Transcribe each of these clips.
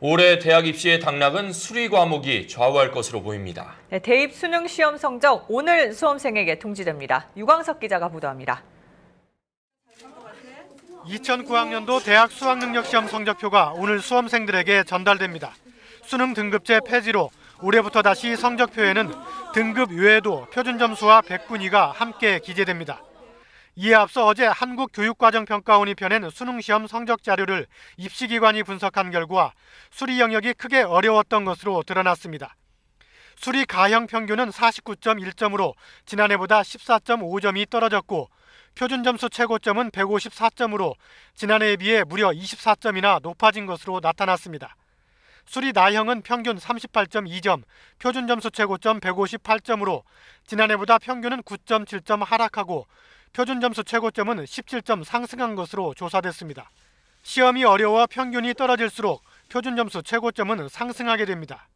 올해 대학 입시의 당락은 수리 과목이 좌우할 것으로 보입니다. 네, 대입 수능 시험 성적 오늘 수험생에게 통지됩니다. 유광석 기자가 보도합니다. 2009학년도 대학 수학능력시험 성적표가 오늘 수험생들에게 전달됩니다. 수능 등급제 폐지로 올해부터 다시 성적표에는 등급 외에도 표준점수와 백분위가 함께 기재됩니다. 이에 앞서 어제 한국교육과정평가원이 펴낸 수능시험 성적 자료를 입시기관이 분석한 결과 수리 영역이 크게 어려웠던 것으로 드러났습니다. 수리 가형 평균은 49.1점으로 지난해보다 14.5점이 떨어졌고 표준점수 최고점은 154점으로 지난해에 비해 무려 24점이나 높아진 것으로 나타났습니다. 수리 나형은 평균 38.2점, 표준점수 최고점 158점으로 지난해보다 평균은 9.7점 하락하고 표준점수 최고점은 17점 상승한 것으로 조사됐습니다. 시험이 어려워 평균이 떨어질수록 표준점수 최고점은 상승하게 됩니다.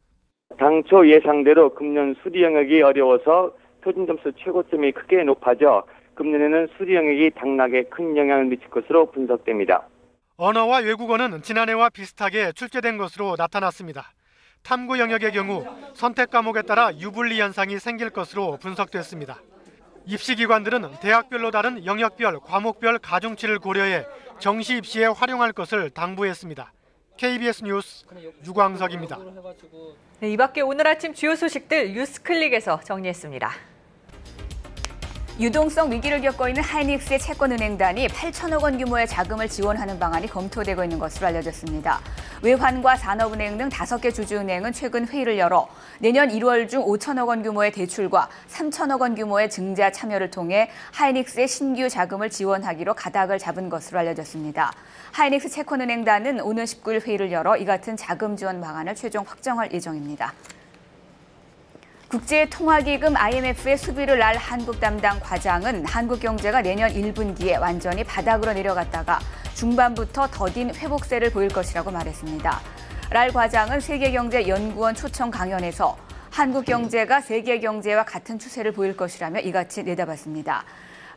당초 예상대로 금년 수리 영역이 어려워서 표준점수 최고점이 크게 높아져 금년에는 수리 영역이 당락에 큰 영향을 미칠 것으로 분석됩니다. 언어와 외국어는 지난해와 비슷하게 출제된 것으로 나타났습니다. 탐구 영역의 경우 선택 과목에 따라 유불리 현상이 생길 것으로 분석됐습니다. 입시기관들은 대학별로 다른 영역별, 과목별 가중치를 고려해 정시 입시에 활용할 것을 당부했습니다. KBS 뉴스 유광석입니다. 네, 이 밖에 오늘 아침 주요 소식들 뉴스클릭에서 정리했습니다. 유동성 위기를 겪고 있는 하이닉스의 채권은행단이 8천억 원 규모의 자금을 지원하는 방안이 검토되고 있는 것으로 알려졌습니다. 외환과 산업은행 등 5개 주주은행은 최근 회의를 열어 내년 1월 중 5천억 원 규모의 대출과 3천억 원 규모의 증자 참여를 통해 하이닉스의 신규 자금을 지원하기로 가닥을 잡은 것으로 알려졌습니다. 하이닉스 채권은행단은 오는 19일 회의를 열어 이 같은 자금 지원 방안을 최종 확정할 예정입니다. 국제통화기금 IMF의 수비를 날 한국 담당 과장은 한국 경제가 내년 1분기에 완전히 바닥으로 내려갔다가 중반부터 더딘 회복세를 보일 것이라고 말했습니다. 랄 과장은 세계경제연구원 초청 강연에서 한국 경제가 세계 경제와 같은 추세를 보일 것이라며 이같이 내다봤습니다.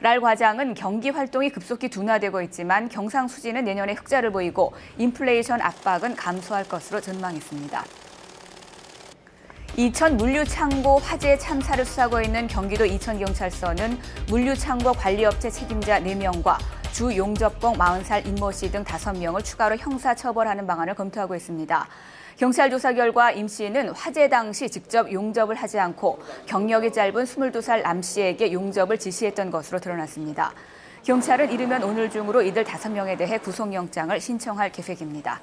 랄 과장은 경기 활동이 급속히 둔화되고 있지만 경상수지는 내년에 흑자를 보이고 인플레이션 압박은 감소할 것으로 전망했습니다. 이천 물류창고 화재 참사를 수사하고 있는 경기도 이천경찰서는 물류창고 관리업체 책임자 4명과 주 용접공 40살 임모 씨 등 5명을 추가로 형사처벌하는 방안을 검토하고 있습니다. 경찰 조사 결과 임 씨는 화재 당시 직접 용접을 하지 않고 경력이 짧은 22살 남 씨에게 용접을 지시했던 것으로 드러났습니다. 경찰은 이르면 오늘 중으로 이들 5명에 대해 구속영장을 신청할 계획입니다.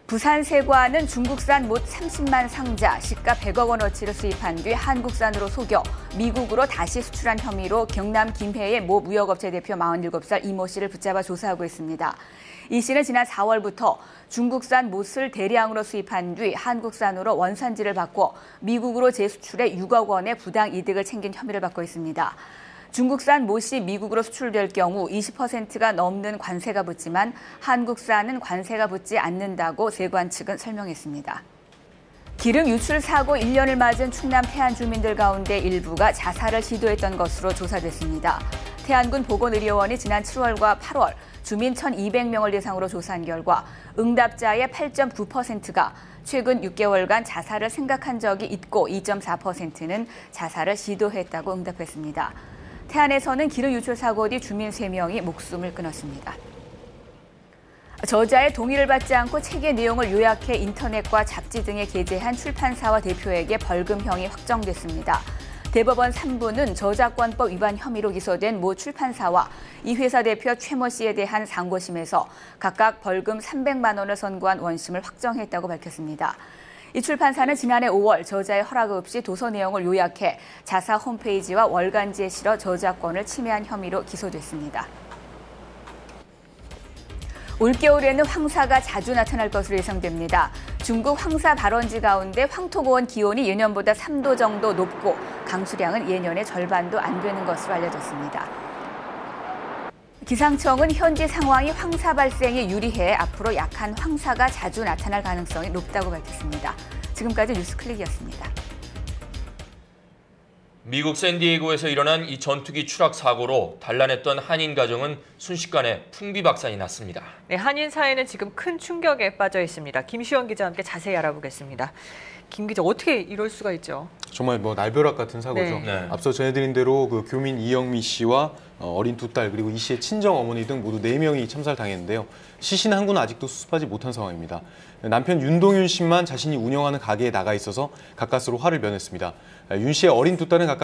부산세관은 중국산 못 30만 상자, 시가 100억 원어치를 수입한 뒤 한국산으로 속여 미국으로 다시 수출한 혐의로 경남 김해의 모 무역업체 대표 47살 이모 씨를 붙잡아 조사하고 있습니다. 이 씨는 지난 4월부터 중국산 못을 대량으로 수입한 뒤 한국산으로 원산지를 바꿔 미국으로 재수출해 6억 원의 부당 이득을 챙긴 혐의를 받고 있습니다. 중국산 못이 미국으로 수출될 경우 20%가 넘는 관세가 붙지만 한국산은 관세가 붙지 않는다고 세관 측은 설명했습니다. 기름 유출 사고 1년을 맞은 충남 태안 주민들 가운데 일부가 자살을 시도했던 것으로 조사됐습니다. 태안군 보건의료원이 지난 7월과 8월 주민 1,200명을 대상으로 조사한 결과 응답자의 8.9%가 최근 6개월간 자살을 생각한 적이 있고 2.4%는 자살을 시도했다고 응답했습니다. 태안에서는 기름 유출 사고 뒤 주민 3명이 목숨을 끊었습니다. 저자의 동의를 받지 않고 책의 내용을 요약해 인터넷과 잡지 등에 게재한 출판사와 대표에게 벌금형이 확정됐습니다. 대법원 3부는 저작권법 위반 혐의로 기소된 모 출판사와 이 회사 대표 최모 씨에 대한 상고심에서 각각 벌금 300만 원을 선고한 원심을 확정했다고 밝혔습니다. 이 출판사는 지난해 5월 저자의 허락 없이 도서 내용을 요약해 자사 홈페이지와 월간지에 실어 저작권을 침해한 혐의로 기소됐습니다. 올겨울에는 황사가 자주 나타날 것으로 예상됩니다. 중국 황사 발원지 가운데 황토고원 기온이 예년보다 3도 정도 높고 강수량은 예년의 절반도 안 되는 것으로 알려졌습니다. 기상청은 현지 상황이 황사 발생에 유리해 앞으로 약한 황사가 자주 나타날 가능성이 높다고 밝혔습니다. 지금까지 뉴스클릭이었습니다. 미국 샌디에이고에서 일어난 이 전투기 추락 사고로 단란했던 한인 가정은 순식간에 풍비박산이 났습니다. 네, 한인 사회는 지금 큰 충격에 빠져 있습니다. 김시원 기자와 함께 자세히 알아보겠습니다. 김 기자, 어떻게 이럴 수가 있죠? 정말 날벼락 같은 사고죠. 네. 앞서 전해드린 대로 그 교민 이영미 씨와 어린 두 딸 그리고 이 씨의 친정 어머니 등 모두 4명이 참사를 당했는데요. 시신 한 구는 아직도 수습하지 못한 상황입니다. 남편 윤동윤 씨만 자신이 운영하는 가게에 나가 있어서 가까스로 화를 면했습니다. 윤 씨의 어린 두 딸은 각각